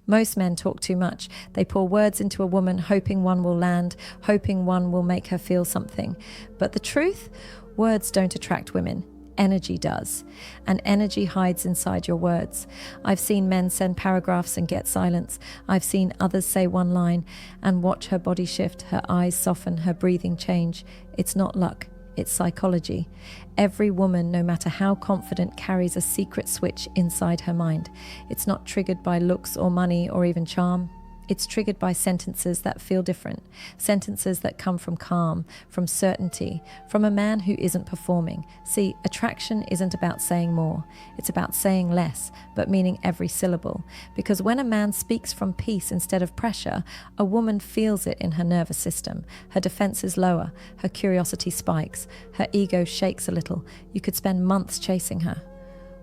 Most men talk too much. They pour words into a woman, hoping one will land, hoping one will make her feel something. But the truth? Words don't attract women. Energy does. And energy hides inside your words. I've seen men send paragraphs and get silence. I've seen others say one line and watch her body shift, her eyes soften, her breathing change. It's not luck. It's psychology. Every woman, no matter how confident, carries a secret switch inside her mind. It's not triggered by looks or money or even charm. It's triggered by sentences that feel different, sentences that come from calm, from certainty, from a man who isn't performing. See, attraction isn't about saying more. It's about saying less, but meaning every syllable. Because when a man speaks from peace instead of pressure, a woman feels it in her nervous system. Her defenses lower, her curiosity spikes, her ego shakes a little. You could spend months chasing her.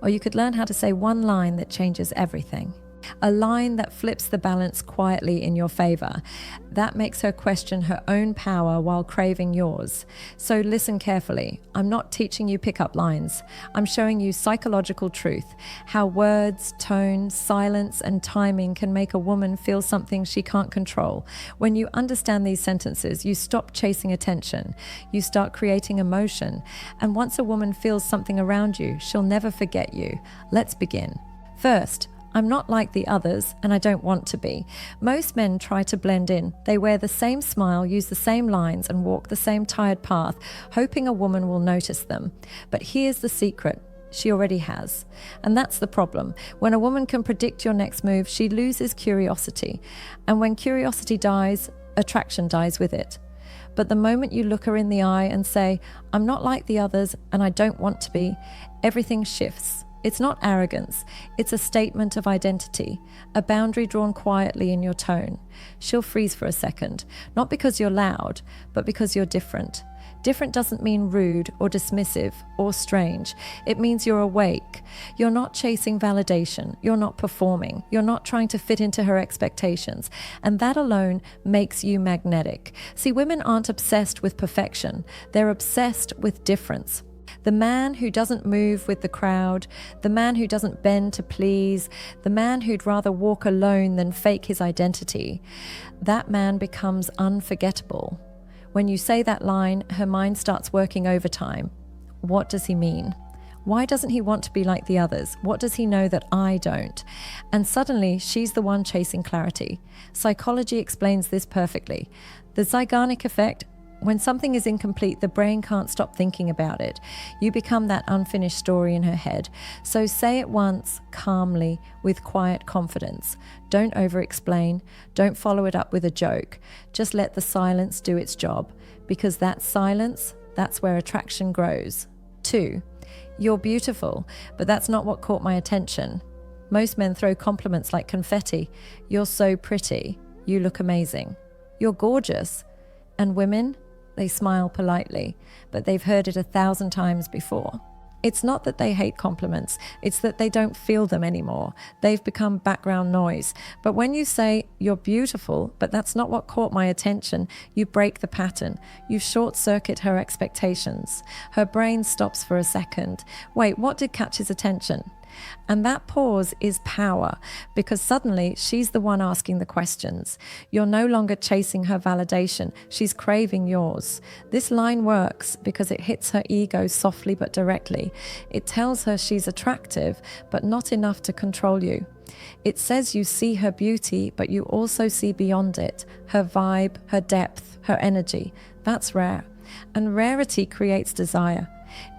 Or you could learn how to say one line that changes everything. A line that flips the balance quietly in your favor. That makes her question her own power while craving yours. So listen carefully. I'm not teaching you pickup lines. I'm showing you psychological truth, how words, tone, silence, and timing can make a woman feel something she can't control. When you understand these sentences, you stop chasing attention. You start creating emotion. And once a woman feels something around you, she'll never forget you. Let's begin. First, I'm not like the others, and I don't want to be. Most men try to blend in. They wear the same smile, use the same lines, and walk the same tired path, hoping a woman will notice them. But here's the secret. She already has. And that's the problem. When a woman can predict your next move, she loses curiosity. And when curiosity dies, attraction dies with it. But the moment you look her in the eye and say, I'm not like the others, and I don't want to be, everything shifts. It's not arrogance, it's a statement of identity, a boundary drawn quietly in your tone. She'll freeze for a second, not because you're loud, but because you're different. Different doesn't mean rude or dismissive or strange. It means you're awake. You're not chasing validation. You're not performing. You're not trying to fit into her expectations. And that alone makes you magnetic. See, women aren't obsessed with perfection. They're obsessed with difference. The man who doesn't move with the crowd, the man who doesn't bend to please, the man who'd rather walk alone than fake his identity, that man becomes unforgettable. When you say that line, her mind starts working overtime. What does he mean? Why doesn't he want to be like the others? What does he know that I don't? And suddenly, she's the one chasing clarity. Psychology explains this perfectly. The Zeigarnik effect. When something is incomplete, the brain can't stop thinking about it. You become that unfinished story in her head. So say it once, calmly, with quiet confidence. Don't over-explain. Don't follow it up with a joke. Just let the silence do its job. Because that silence, that's where attraction grows. 2. You're beautiful, but that's not what caught my attention. Most men throw compliments like confetti. You're so pretty. You look amazing. You're gorgeous. And women? They smile politely, but they've heard it 1,000 times before. It's not that they hate compliments, it's that they don't feel them anymore. They've become background noise. But when you say, you're beautiful, but that's not what caught my attention, you break the pattern. You short-circuit her expectations. Her brain stops for a second. Wait, what did catch his attention? And that pause is power, because suddenly she's the one asking the questions. You're no longer chasing her validation. She's craving yours. This line works because it hits her ego softly but directly. It tells her she's attractive, but not enough to control you. It says you see her beauty, but you also see beyond it, her vibe, her depth, her energy. That's rare. And rarity creates desire.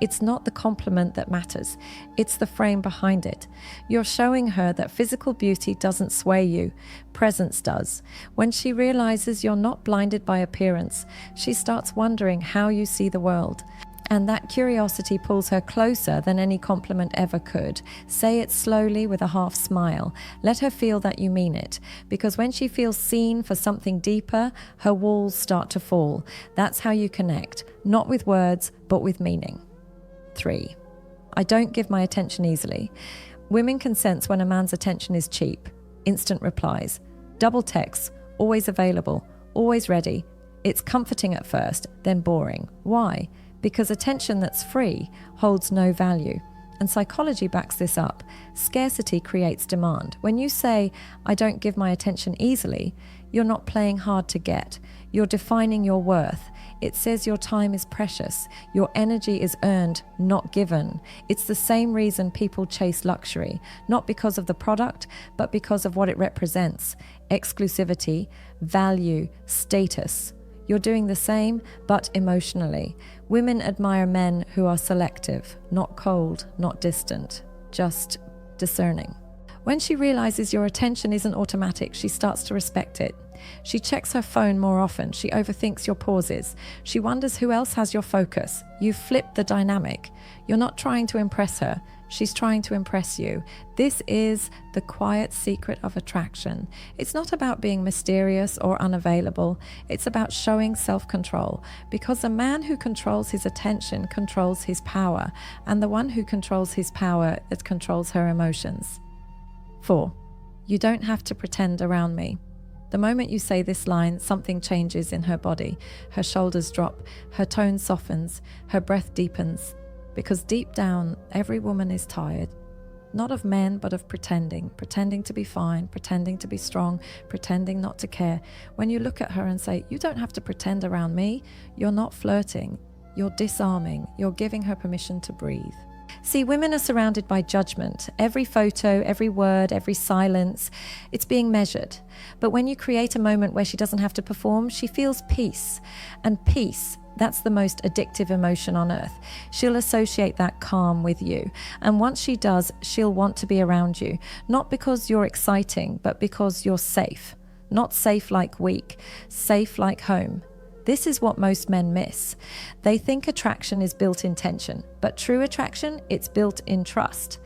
It's not the compliment that matters, it's the frame behind it. You're showing her that physical beauty doesn't sway you, presence does. When she realizes you're not blinded by appearance, she starts wondering how you see the world. And that curiosity pulls her closer than any compliment ever could. Say it slowly with a half smile. Let her feel that you mean it. Because when she feels seen for something deeper, her walls start to fall. That's how you connect, not with words, but with meaning. 3. I don't give my attention easily. Women can sense when a man's attention is cheap. Instant replies, double texts, always available, always ready. It's comforting at first, then boring. Why? Because attention that's free holds no value. And psychology backs this up. Scarcity creates demand. When you say, I don't give my attention easily, you're not playing hard to get. You're defining your worth. It says your time is precious. Your energy is earned, not given. It's the same reason people chase luxury, not because of the product, but because of what it represents. Exclusivity, value, status. You're doing the same, but emotionally. Women admire men who are selective, not cold, not distant, just discerning. When she realizes your attention isn't automatic, she starts to respect it. She checks her phone more often. She overthinks your pauses. She wonders who else has your focus. You've flipped the dynamic. You're not trying to impress her. She's trying to impress you. This is the quiet secret of attraction. It's not about being mysterious or unavailable. It's about showing self-control, because a man who controls his attention controls his power, and the one who controls his power that controls her emotions. 4. You don't have to pretend around me. The moment you say this line, something changes in her body. Her shoulders drop, her tone softens, her breath deepens. Because deep down, every woman is tired. Not of men, but of pretending to be fine, pretending to be strong, pretending not to care. When you look at her and say, you don't have to pretend around me, you're not flirting, you're disarming, you're giving her permission to breathe. See, women are surrounded by judgment. Every photo, every word, every silence, it's being measured. But when you create a moment where she doesn't have to perform, she feels peace. And peace, that's the most addictive emotion on earth. She'll associate that calm with you. And once she does, she'll want to be around you. Not because you're exciting, but because you're safe. Not safe like weak, safe like home. This is what most men miss. They think attraction is built in tension, but true attraction, it's built in trust.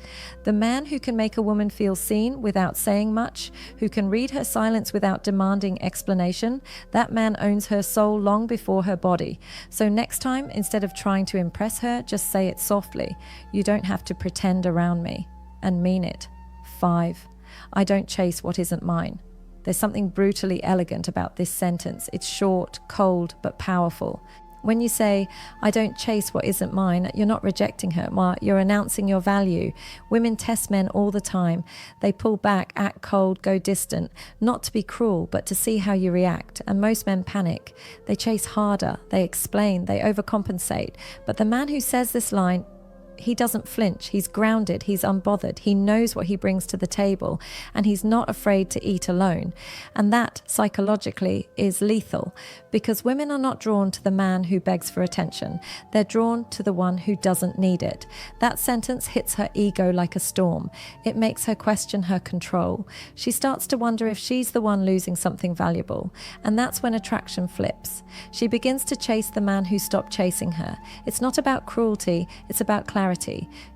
The man who can make a woman feel seen without saying much, who can read her silence without demanding explanation, that man owns her soul long before her body. So next time, instead of trying to impress her, just say it softly. You don't have to pretend around me, and mean it. 5. I don't chase what isn't mine. There's something brutally elegant about this sentence. It's short, cold, but powerful. When you say, I don't chase what isn't mine, you're not rejecting her, you're announcing your value. Women test men all the time. They pull back, act cold, go distant, not to be cruel, but to see how you react. And most men panic. They chase harder, they explain, they overcompensate. But the man who says this line, he doesn't flinch, he's grounded, he's unbothered, he knows what he brings to the table, and he's not afraid to eat alone. And that, psychologically, is lethal, because women are not drawn to the man who begs for attention. They're drawn to the one who doesn't need it. That sentence hits her ego like a storm. It makes her question her control. She starts to wonder if she's the one losing something valuable. And that's when attraction flips. She begins to chase the man who stopped chasing her. It's not about cruelty, it's about clarity.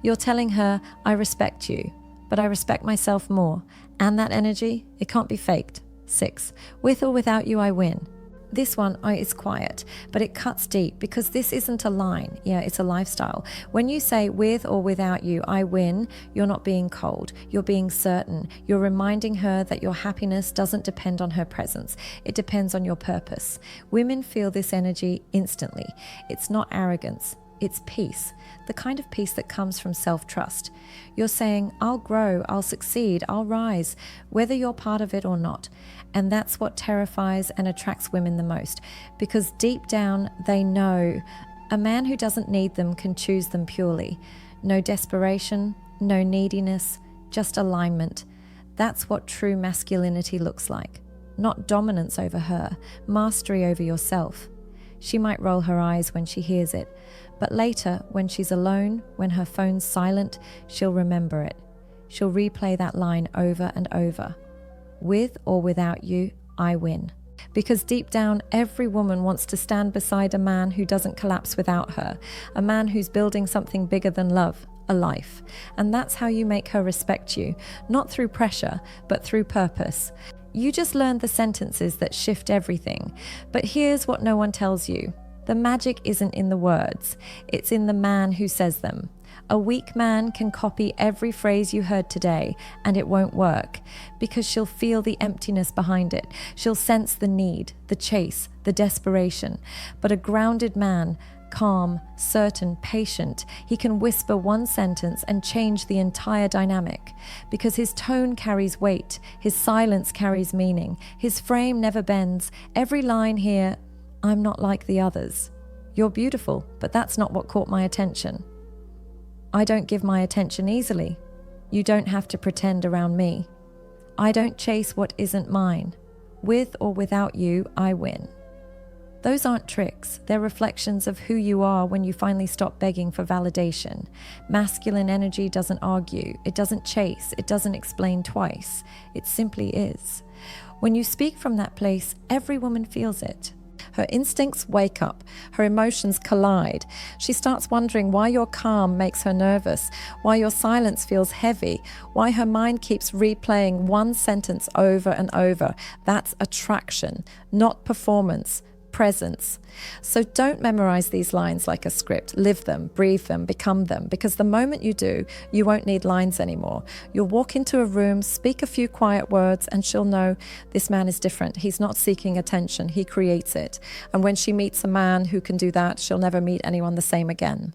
You're telling her, I respect you, but I respect myself more. And that energy, it can't be faked. 6. With or without you, I win. This one is quiet, but it cuts deep, because this isn't a line. Yeah, it's a lifestyle. When you say with or without you, I win, you're not being cold. You're being certain. You're reminding her that your happiness doesn't depend on her presence. It depends on your purpose. Women feel this energy instantly. It's not arrogance. It's peace, the kind of peace that comes from self-trust. You're saying, I'll grow, I'll succeed, I'll rise, whether you're part of it or not. And that's what terrifies and attracts women the most, because deep down they know a man who doesn't need them can choose them purely. No desperation, no neediness, just alignment. That's what true masculinity looks like. Not dominance over her, mastery over yourself. She might roll her eyes when she hears it, but later, when she's alone, when her phone's silent, she'll remember it. She'll replay that line over and over. With or without you, I win. Because deep down, every woman wants to stand beside a man who doesn't collapse without her, a man who's building something bigger than love, a life. And that's how you make her respect you, not through pressure, but through purpose. You just learned the sentences that shift everything. But here's what no one tells you. The magic isn't in the words, it's in the man who says them. A weak man can copy every phrase you heard today, and it won't work, because she'll feel the emptiness behind it. She'll sense the need, the chase, the desperation. But a grounded man, calm, certain, patient. He can whisper one sentence and change the entire dynamic because his tone carries weight, his silence carries meaning, his frame never bends. Every line here, I'm not like the others. You're beautiful, but that's not what caught my attention. I don't give my attention easily. You don't have to pretend around me. I don't chase what isn't mine. With or without you, I win. Those aren't tricks. They're reflections of who you are when you finally stop begging for validation. Masculine energy doesn't argue. It doesn't chase. It doesn't explain twice. It simply is. When you speak from that place, every woman feels it. Her instincts wake up, her emotions collide. She starts wondering why your calm makes her nervous, why your silence feels heavy, why her mind keeps replaying one sentence over and over. That's attraction, not performance. Presence. So don't memorize these lines like a script. Live them, breathe them, become them, because the moment you do, you won't need lines anymore. You'll walk into a room, speak a few quiet words, and she'll know this man is different. He's not seeking attention, he creates it. And when she meets a man who can do that, she'll never meet anyone the same again.